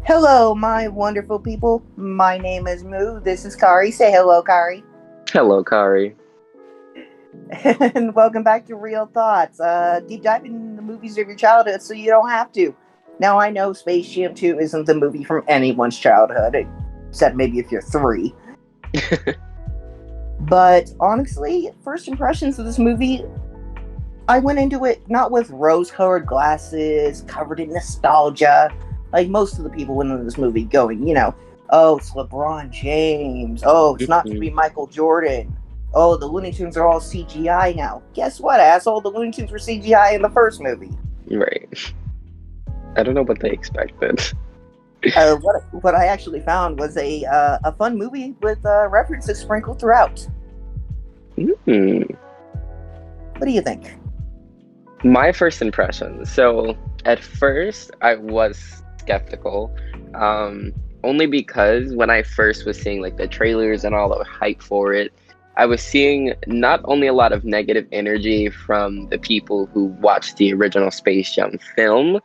Hello, my wonderful people. My name is Moo. This is Cari. Say hello, Cari. Hello, Cari. And welcome back to Real Thoughts. Deep dive into the movies of your childhood so you don't have to. Now, I know Space Jam 2 isn't the movie from anyone's childhood, except maybe if you're three. But honestly, first impressions of this movie, I went into it not with rose colored glasses, covered in nostalgia, like most of the people went into this movie going, oh, it's LeBron James. Oh, it's not going to be Michael Jordan. Oh, the Looney Tunes are all CGI now. Guess what, asshole? The Looney Tunes were CGI in the first movie. Right. I don't know what they expected. What I actually found was a fun movie with references sprinkled throughout. Mm. What do you think? My first impression. So, at first, I was skeptical. Only because when I first was seeing like the trailers and all the hype for it, I was seeing not only a lot of negative energy from the people who watched the original Space Jam film,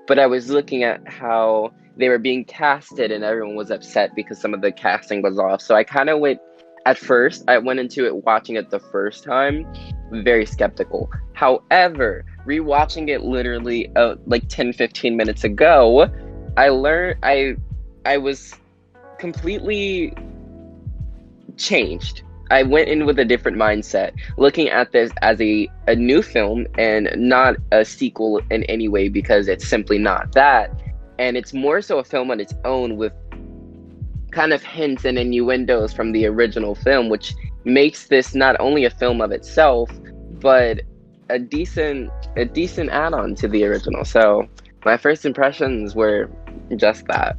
but I was looking at how they were being casted and everyone was upset because some of the casting was off. So I kind of went, at first, I went into it watching it the first time, very skeptical. However, rewatching it literally like 10-15 minutes ago, I learned, I was completely changed. I went in with a different mindset, looking at this as a new film and not a sequel in any way, because it's simply not that. And it's more so a film on its own with kind of hints and innuendos from the original film, which makes this not only a film of itself, but a decent add-on to the original. So my first impressions were just that.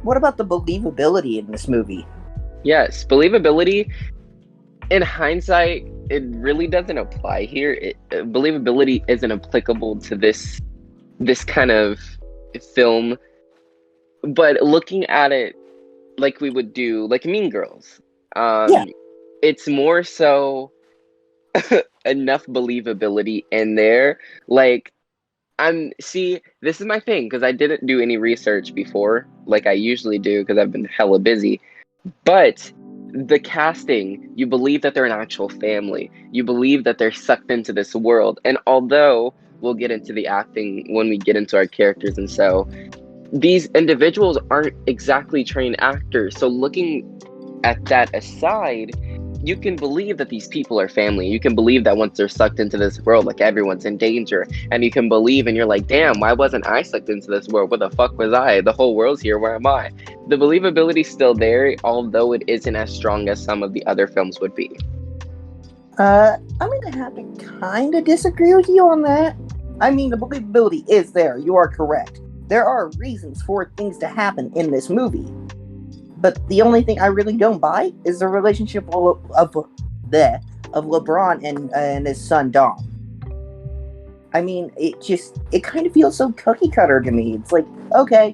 What about the believability in this movie? Yes, believability, in hindsight, it really doesn't apply here. Believability isn't applicable to this kind of film, but looking at it like we would do, like Mean Girls, Yeah, it's more so enough believability in there. Like, see, this is my thing, because I didn't do any research before, like I usually do, because I've been hella busy. But the casting, you believe that they're an actual family. You believe that they're sucked into this world. And although we'll get into the acting when we get into our characters, and so these individuals aren't exactly trained actors. So looking at that aside, you can believe that these people are family. You can believe that once they're sucked into this world, like everyone's in danger. And you can believe, and you're like, damn, why wasn't I sucked into this world? Where the fuck was I? The whole world's here. Where am I? The believability's still there, although it isn't as strong as some of the other films would be. I'm gonna have to kind of disagree with you on that. I mean, the believability is there. You are correct. There are reasons for things to happen in this movie, but the only thing I really don't buy is the relationship of LeBron and his son Dom. I mean, it kind of feels so cookie cutter to me. It's like, okay,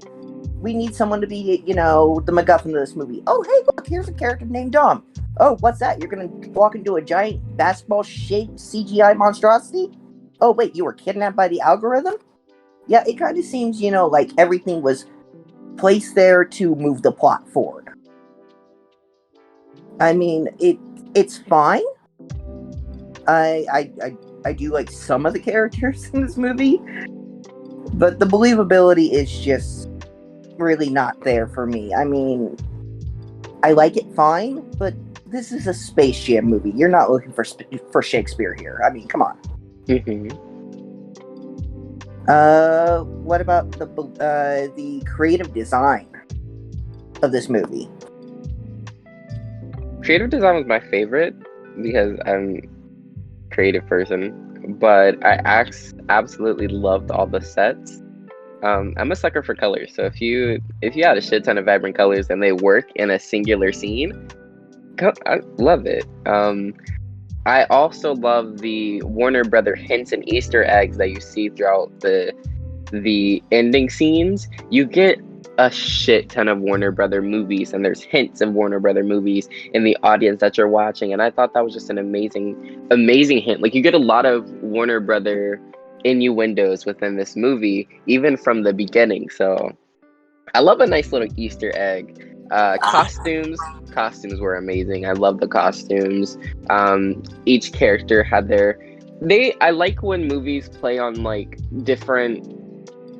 we need someone to be, the MacGuffin of this movie. Oh, hey, look, here's a character named Dom. Oh, what's that? You're gonna walk into a giant basketball-shaped CGI monstrosity? Oh, wait, you were kidnapped by the algorithm? Yeah, it kind of seems, like everything was placed there to move the plot forward. I mean, it's fine. I do like some of the characters in this movie, but the believability is just really not there for me. I mean, I like it fine, but this is a Space Jam movie. You're not looking for Shakespeare here. I mean, come on. Mm-hmm. What about the creative design of this movie? Creative design was my favorite because I'm a creative person, but I absolutely loved all the sets. I'm a sucker for colors, so if you had a shit ton of vibrant colors and they work in a singular scene, I love it. I also love the Warner Brother hints and Easter eggs that you see throughout the ending scenes. You get a shit ton of Warner Brother movies, and there's hints of Warner Brother movies in the audience that you're watching, and I thought that was just an amazing hint. Like, you get a lot of Warner Brother innuendos within this movie, even from the beginning. So I love a nice little Easter egg. Costumes were amazing. I love the costumes. Each character had their. I like when movies play on like different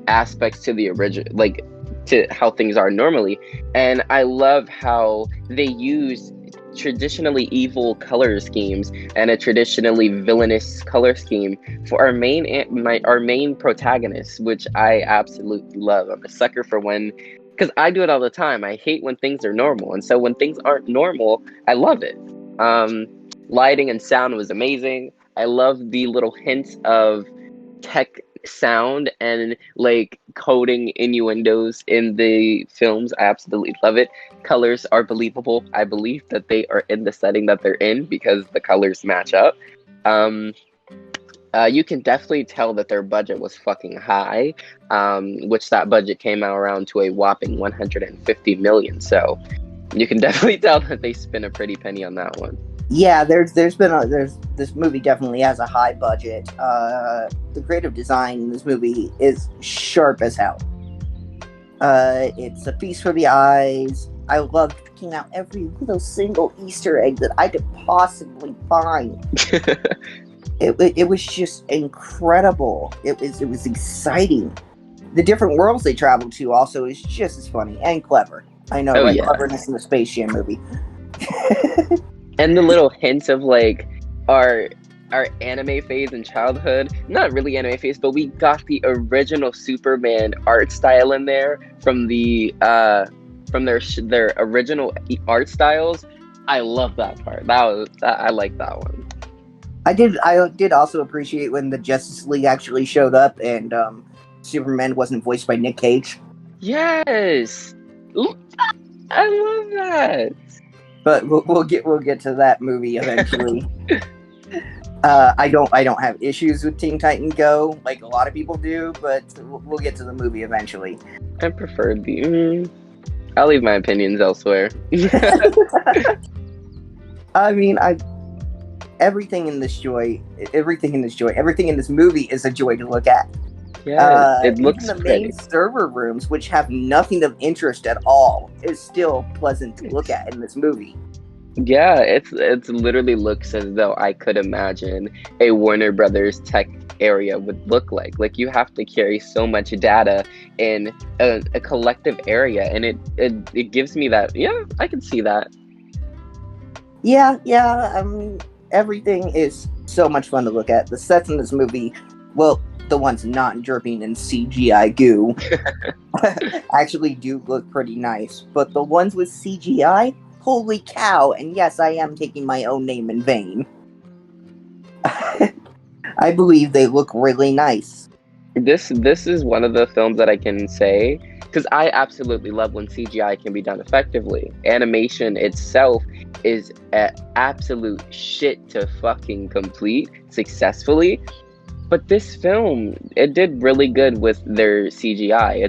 aspects to the original, like to how things are normally. And I love how they use traditionally evil color schemes and a traditionally villainous color scheme for our main protagonist, which I absolutely love. I'm a sucker for when, because I do it all the time. I hate when things are normal, and so when things aren't normal, I love it. Um, Lighting and sound was amazing. I love the little hints of tech sound and like coding innuendos in the films. I absolutely love it. Colors are believable. I believe that they are in the setting that they're in because the colors match up. Um, you can definitely tell that their budget was fucking high, which that budget came out around to a whopping 150 million. So you can definitely tell that they spent a pretty penny on that one. Yeah, there's this movie definitely has a high budget. The creative design in this movie is sharp as hell. It's a feast for the eyes. I love picking out every little single Easter egg that I could possibly find. It was just incredible. It was exciting. The different worlds they traveled to also is just as funny and clever. I know, Oh right? yeah. Cleverness in the Space Jam movie. And the little hints of like our anime phase in childhood, not really anime phase, but we got the original Superman art style in there from from their original art styles. I love that part. I like that one. I did also appreciate when the Justice League actually showed up and Superman wasn't voiced by Nick Cage. Yes. Ooh, I love that. But we'll get to that movie eventually. I don't have issues with Teen Titan Go like a lot of people do, but we'll get to the movie eventually. I prefer the. I'll leave my opinions elsewhere. I mean, everything in this movie is a joy to look at. Yeah, it looks even the pretty. main server rooms, which have nothing of interest at all, is still pleasant to look at in this movie. Yeah, it's literally looks as though I could imagine a Warner Brothers tech area would look like. Like you have to carry so much data in a collective area, and it gives me that. Yeah, I can see that. Yeah. Everything is so much fun to look at. The sets in this movie, well, the ones not dripping in CGI goo, actually do look pretty nice. But the ones with CGI, holy cow! And yes, I am taking my own name in vain. I believe they look really nice. This is one of the films that I can say, because I absolutely love when CGI can be done effectively. Animation itself is an absolute shit to fucking complete successfully. But this film, it did really good with their CGI.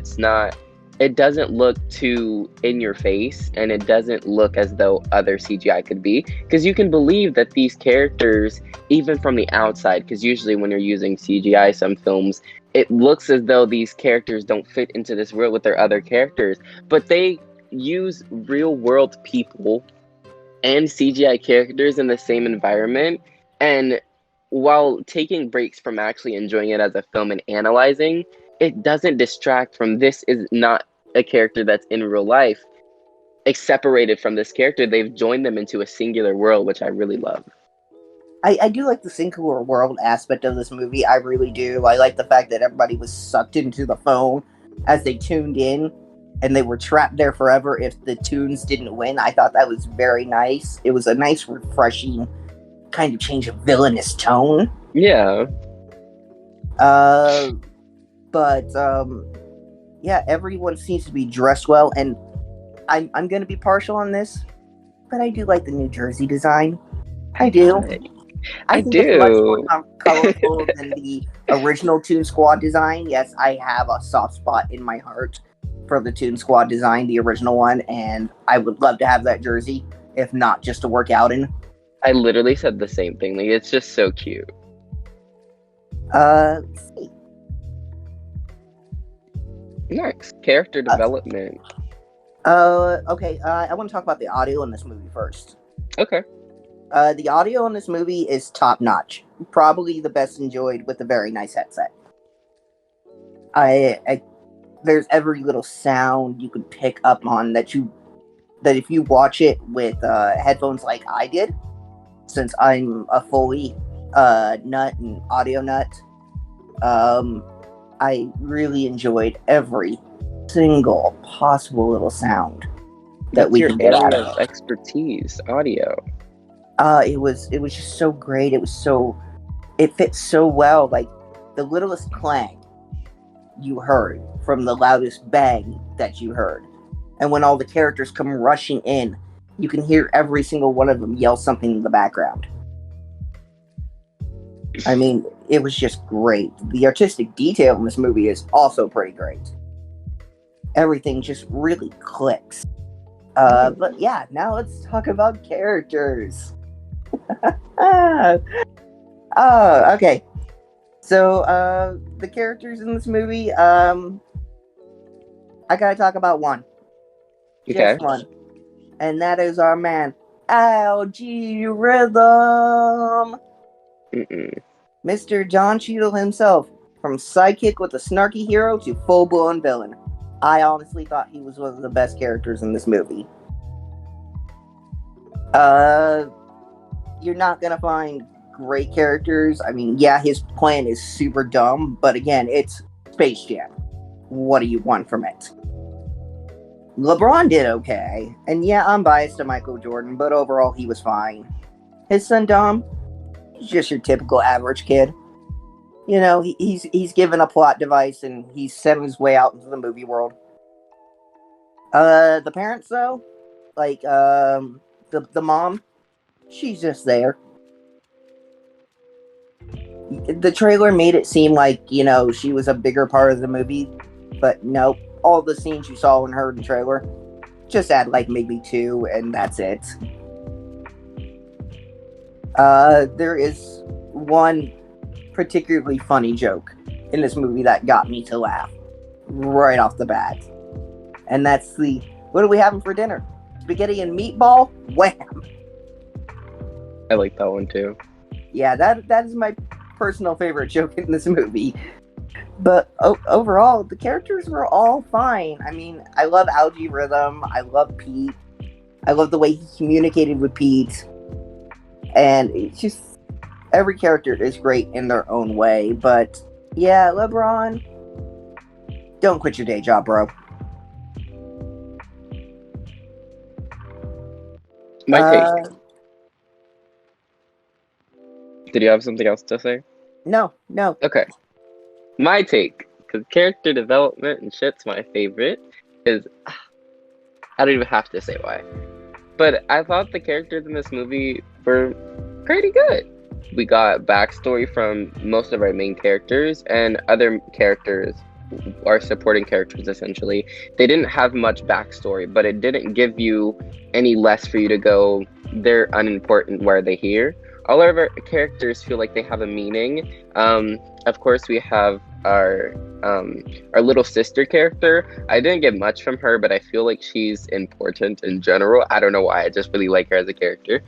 It doesn't look too in your face, and it doesn't look as though other CGI could be. Because you can believe that these characters, even from the outside, because usually when you're using CGI, some films, it looks as though these characters don't fit into this world with their other characters. But they use real world people and CGI characters in the same environment. And while taking breaks from actually enjoying it as a film and analyzing, it doesn't distract from this is not a character that's in real life. It's separated from this character. They've joined them into a singular world, which I really love. I do like the singular world aspect of this movie. I really do. I like the fact that everybody was sucked into the phone as they tuned in, and they were trapped there forever if the tunes didn't win. I thought that was very nice. It was a nice, refreshing kind of change of villainous tone. Yeah. Yeah, everyone seems to be dressed well, and I'm going to be partial on this, but I do like the New Jersey design. I do. I think it's much more colorful than the original Toon Squad design. Yes, I have a soft spot in my heart for the Toon Squad design, the original one, and I would love to have that jersey, if not just to work out in. I literally said the same thing. Like, it's just so cute. Let's see. Next, character Uh, development. okay. I want to talk about the audio in this movie first. Okay. The audio in this movie is top notch. Probably the best enjoyed with a very nice headset. I there's every little sound you can pick up on that if you watch it with headphones like I did, since I'm a fully nut and audio nut, I really enjoyed every single possible little sound that That's we your can get out area of of it. expertise, audio. It was just so great. It fits so well. Like the littlest clang you heard from the loudest bang that you heard. And when all the characters come rushing in, you can hear every single one of them yell something in the background. I mean, it was just great. The artistic detail in this movie is also pretty great. Everything just really clicks. But yeah, now let's talk about characters. Ah, okay. So, the characters in this movie, I gotta talk about one. Okay. Just one. And that is our man, Algae Rhythm. Mm-mm. Mr. John Cheadle himself. From sidekick with a snarky hero to full-blown villain. I honestly thought he was one of the best characters in this movie. You're not gonna find great characters. I mean, yeah, his plan is super dumb, but again, it's Space Jam. What do you want from it? LeBron did okay, and yeah, I'm biased to Michael Jordan, but overall he was fine. His son Dom, he's just your typical average kid. You know, he's given a plot device and he's sent his way out into the movie world. The parents though, like the mom, she's just there. The trailer made it seem like, you know, she was a bigger part of the movie, but nope. All the scenes you saw and heard in the trailer, just add like maybe 2, and that's it. There is one particularly funny joke in this movie that got me to laugh right off the bat. And that's what are we having for dinner? Spaghetti and meatball? Wham! I like that one too. Yeah, that is my personal favorite joke in this movie. But overall, the characters were all fine. I mean, I love Algae Rhythm. I love Pete. I love the way he communicated with Pete. And it's just, every character is great in their own way. But yeah, LeBron, don't quit your day job, bro. My take. Did you have something else to say? No. Okay. My take, because character development and shit's my favorite, is I don't even have to say why. But I thought the characters in this movie were pretty good. We got backstory from most of our main characters, and other characters are supporting characters essentially. They didn't have much backstory, but it didn't give you any less for you to go, they're unimportant, why are they here? All of our characters feel like they have a meaning. Of course, we have our little sister character. I didn't get much from her, but I feel like she's important in general. I don't know why. I just really like her as a character.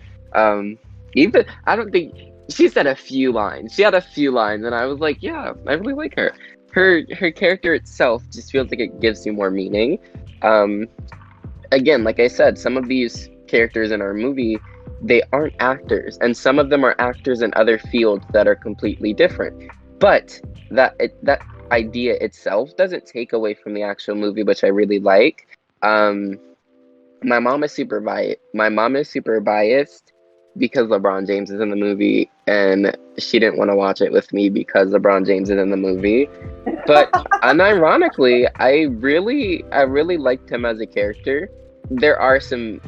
Even I don't think she said a few lines. She had a few lines, and I was like, yeah, I really like her. Her character itself just feels like it gives you more meaning. Again, like I said, some of these characters in our movie, they aren't actors, and some of them are actors in other fields that are completely different. But that idea itself doesn't take away from the actual movie, which I really like. My mom is super biased. My mom is super biased because LeBron James is in the movie, and she didn't want to watch it with me because LeBron James is in the movie. But unironically, I really liked him as a character. There are some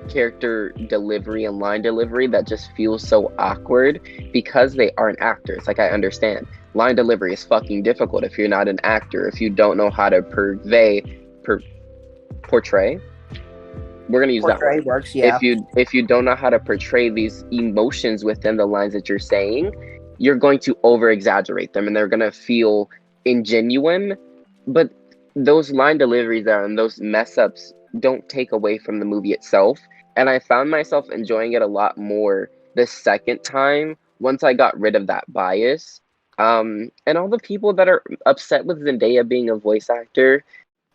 character delivery and line delivery that just feels so awkward because they aren't actors. Like, I understand line delivery is fucking difficult if you're not an actor, if you don't know how to portray. We're gonna use that word. Works, yeah. If you don't know how to portray these emotions within the lines that you're saying, you're going to over exaggerate them and they're going to feel ingenuine. But those line deliveries there and those mess ups don't take away from the movie itself. And I found myself enjoying it a lot more the second time once I got rid of that bias. And all the people that are upset with Zendaya being a voice actor,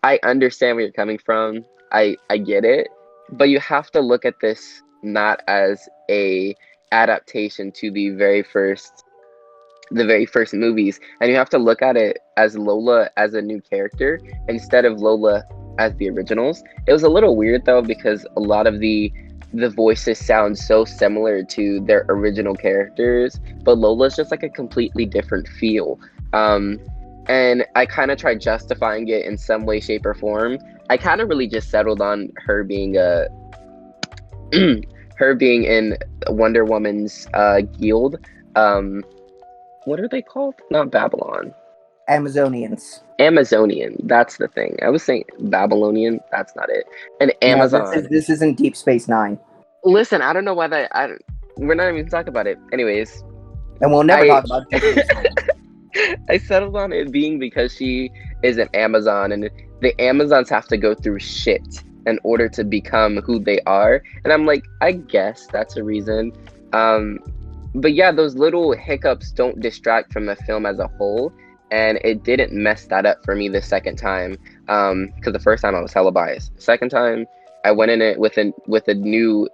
I understand where you're coming from. I get it, but you have to look at this not as a adaptation to the very first movies, and you have to look at it as Lola as a new character instead of Lola as the originals. It was a little weird though because a lot of the voices sound so similar to their original characters, but Lola's just like a completely different feel. Um, and I kind of tried justifying it in some way, shape, or form. I kind of really just settled on her being a her being in Wonder Woman's guild. Um, what are they called? Not Babylon. Amazonians. Amazonian. That's the thing. I was saying Babylonian. That's not it. An No, Amazon. this isn't Deep Space Nine, Listen, I don't know why that. We're not even talking about it. Anyways, and we'll never I talk about Deep Space Nine. I settled on it being because she is an Amazon, and the Amazons have to go through shit in order to become who they are. And I'm like, I guess that's a reason. Um, but yeah, those little hiccups don't distract from the film as a whole, and it didn't mess that up for me the second time. Because the first time I was hella biased. Second time, I went in it with a new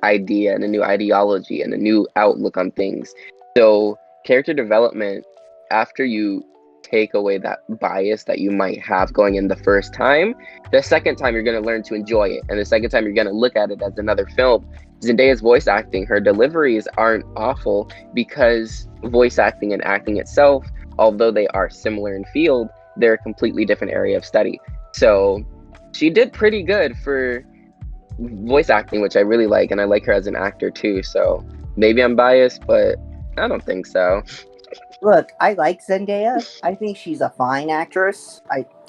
idea and a new ideology and a new outlook on things. So character development, after you take away that bias that you might have going in the first time, the second time you're going to learn to enjoy it, and the second time you're going to look at it as another film. Zendaya's voice acting, her deliveries aren't awful because voice acting and acting itself, although they are similar in field, they're a completely different area of study. So she did pretty good for voice acting, which I really like, and I like her as an actor too. So maybe I'm biased, but I don't think so. Look, I like Zendaya. I think she's a fine actress.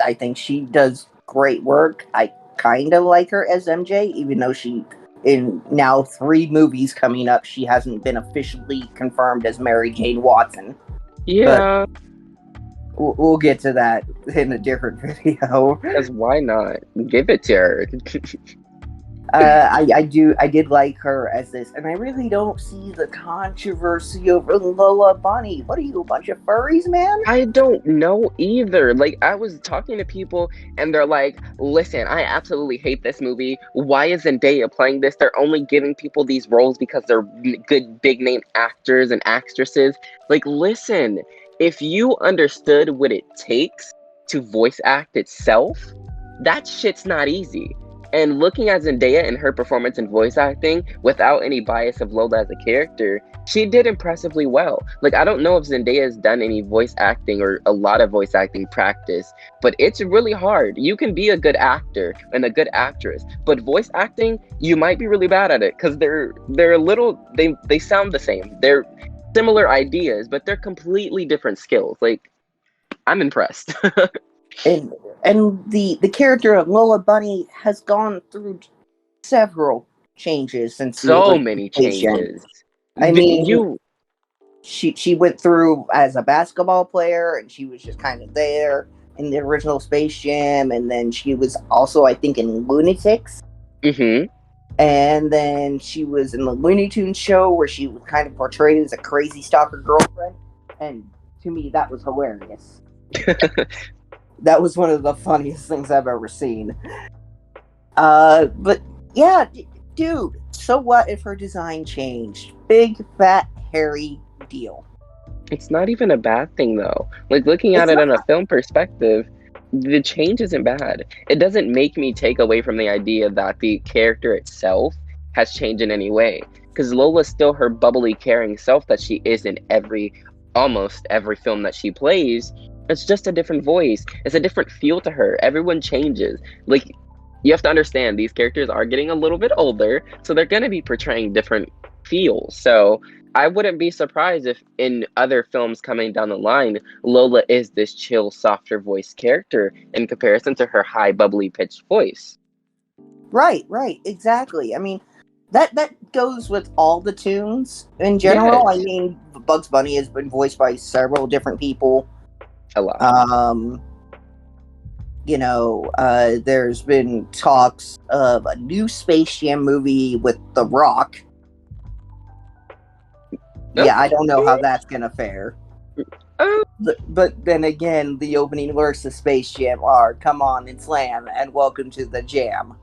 I think she does great work. I kind of like her as MJ, even though she, in now 3 movies coming up, she hasn't been officially confirmed as Mary Jane Watson. But Yeah, we'll get to that in a different video. because why not? Give it to her. I did like her as this, and I really don't see the controversy over Lola Bunny. What are you, a bunch of furries, man? I don't know either. Like, I was talking to people and they're like, listen, I absolutely hate this movie. Why is Zendaya playing this? They're only giving people these roles because they're good, big name actors and actresses. Like, listen, if you understood what it takes to voice act itself, that shit's not easy. And looking at Zendaya and her performance in voice acting without any bias of Lola as a character, she did impressively well. Like, I don't know if Zendaya has done any voice acting or a lot of voice acting practice, but it's really hard. You can be a good actor and a good actress, but voice acting, you might be really bad at it because they're a little they sound the same. They're similar ideas, but they're completely different skills. Like, I'm impressed. And the character of Lola Bunny has gone through several changes since the So original many Gen. changes. I mean, You she went through as a basketball player, and she was just kind of there in the original Space Jam, and then she was also, I think, in Lunatics, mhm. and then she was in the Looney Tunes show where she was kind of portrayed as a crazy stalker girlfriend, and to me that was hilarious. That was one of the funniest things I've ever seen. But yeah, dude. So what if her design changed? Big fat hairy deal. It's not even a bad thing though. Like looking at It's it in a not. film perspective, the change isn't bad. It doesn't make me take away from the idea that the character itself has changed in any way. Because Lola's still her bubbly, caring self that she is in almost every film that she plays. It's just a different voice. It's a different feel to her. Everyone changes. Like, you have to understand these characters are getting a little bit older, so they're going to be portraying different feels. So I wouldn't be surprised if in other films coming down the line, Lola is this chill, softer voice character in comparison to her high, bubbly pitched voice. Right, exactly. I mean, That goes with all the tunes in general. I Yes, mean, Bugs Bunny has been voiced by several different people. a lot. Um, there's been talks of a new Space Jam movie with The Rock. Yeah, I don't know how Okay. that's gonna fare. Um, But then again, the opening lyrics of Space Jam are "Come on and slam and welcome to the jam."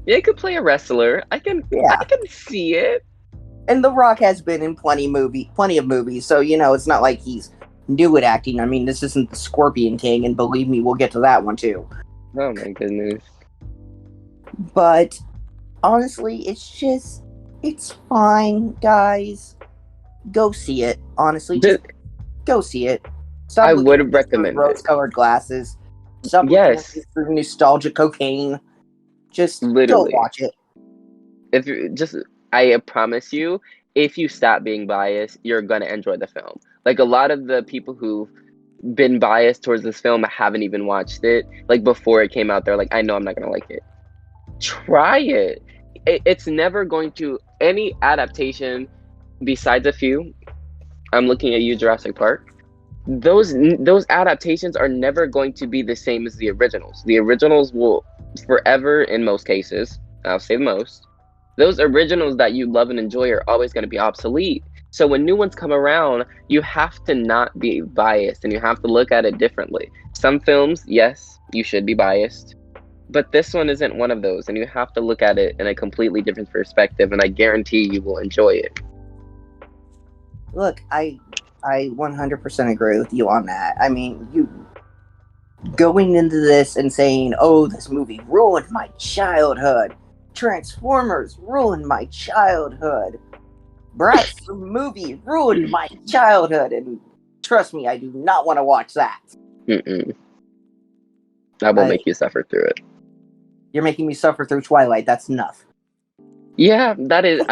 yeah, you could play a wrestler. I Yeah, can see it. and The Rock has been in plenty of movies, so it's not like he's new at acting. I mean, this isn't the Scorpion King, and believe me, we'll get to that one too. Oh my goodness. But honestly, it's fine, guys. Go see it. Honestly, just Just, go see it. Stop I looking at would this through recommend it. rose-colored glasses. Stop looking at Yes, this through nostalgia cocaine. Just go literally. watch it. If you just, I promise you, if you stop being biased, you're gonna enjoy the film. Like a lot of the people who've been biased towards this film haven't even watched it. Like before it came out, they're like, I know I'm not gonna like it. Try it. It's never going to any adaptation besides a few. I'm looking at you, Jurassic Park. Those adaptations are never going to be the same as the originals. The originals will forever, in most cases, I'll say most, those originals that you love and enjoy are always going to be obsolete. So when new ones come around, you have to not be biased and you have to look at it differently. Some films, yes, you should be biased, but this one isn't one of those, and you have to look at it in a completely different perspective, and I guarantee you will enjoy it. Look, I 100% agree with you on that. I mean, you going into this and saying, "Oh, this movie ruined my childhood. Transformers ruined my childhood. Bratz the movie ruined my childhood." And trust me, I do not want to watch that. Mm-mm. I will I, make you suffer through it. you're making me suffer through Twilight. That's enough. Yeah, that is.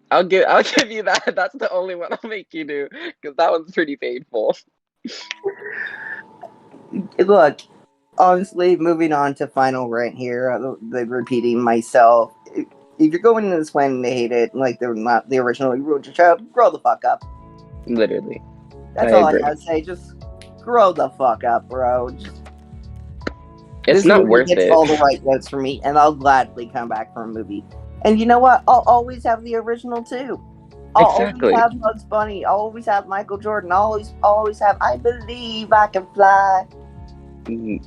I'll give you that. That's the only one I'll make you do because that one's pretty painful. Look, honestly, moving on to final rant here, repeating myself. If you're going into this planning to hate it, like they're not the original, you ruined your child, grow the fuck up. Literally, I That's all I agree. gotta say. Just grow the fuck up, bro. It's This not movie worth hits it. all the right notes for me, and I'll gladly come back for a movie. And you know what? I'll always have the original too. I'll always Exactly. have Bugs Bunny. I'll always have Michael Jordan. I'll always have I Believe I Can Fly. Mm,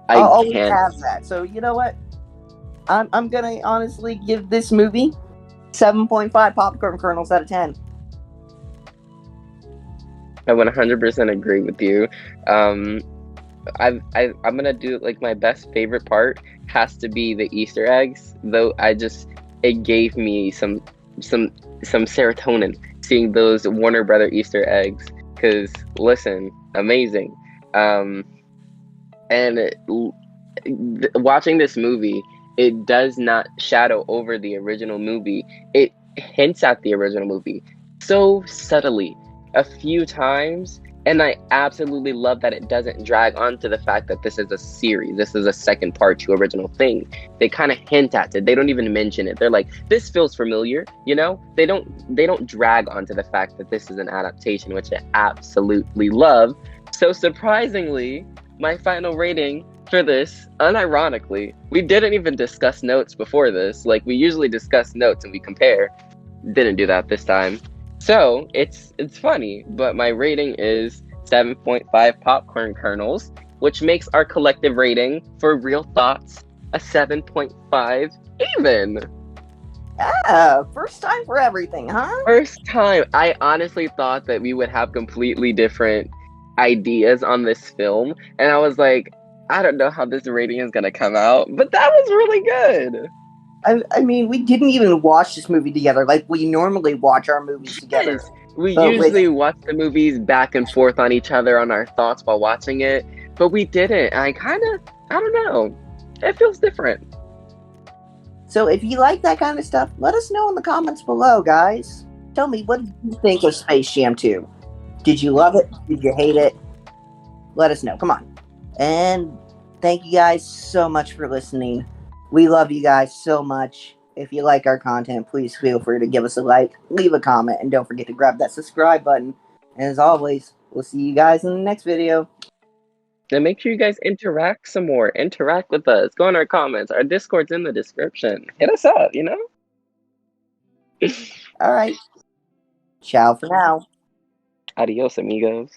I'll I always can't. have that. So you know what? I'm gonna honestly give this movie 7.5 popcorn kernels out of 10. I 100% agree with you. Um, I'm gonna do like my best favorite part has to be the Easter eggs. Though it gave me some some serotonin seeing those Warner Brother Easter eggs. Cause listen, amazing. Um, and watching this movie, it does not shadow over the original movie. It hints at the original movie so subtly a few times, and I absolutely love that it doesn't drag on to the fact that this is a series. This is a second part to original thing. They kind of hint at it. They don't even mention it. They're like, this feels familiar, you know? They don't drag onto the fact that this is an adaptation, which I absolutely love. So surprisingly, my final rating for this, unironically, we didn't even discuss notes before this. Like we usually discuss notes and we compare. Didn't do that this time. So it's funny, but my rating is 7.5 popcorn kernels, which makes our collective rating for real thoughts a 7.5 even. Yeah, first time for everything, huh? First time, I honestly thought that we would have completely different ideas on this film, and I was like, I don't know how this rating is gonna come out, but that was really good. I mean, we didn't even watch this movie together like we normally watch our movies together. Yes, we But with usually watch the movies back and forth on each other on our thoughts while watching it, but we didn't. I don't know. It feels different. So if you like that kind of stuff, let us know in the comments below, guys. Tell me, what did you think of Space Jam 2? Did you love it? Did you hate it? Let us know. Come on. And thank you guys so much for listening. We love you guys so much. If you like our content, please feel free to give us a like, leave a comment, and don't forget to grab that subscribe button. And as always, we'll see you guys in the next video. And make sure you guys interact some more. Interact with us. Go in our comments. Our Discord's in the description. Hit us up, you know? All right. Ciao for now. Adios, amigos.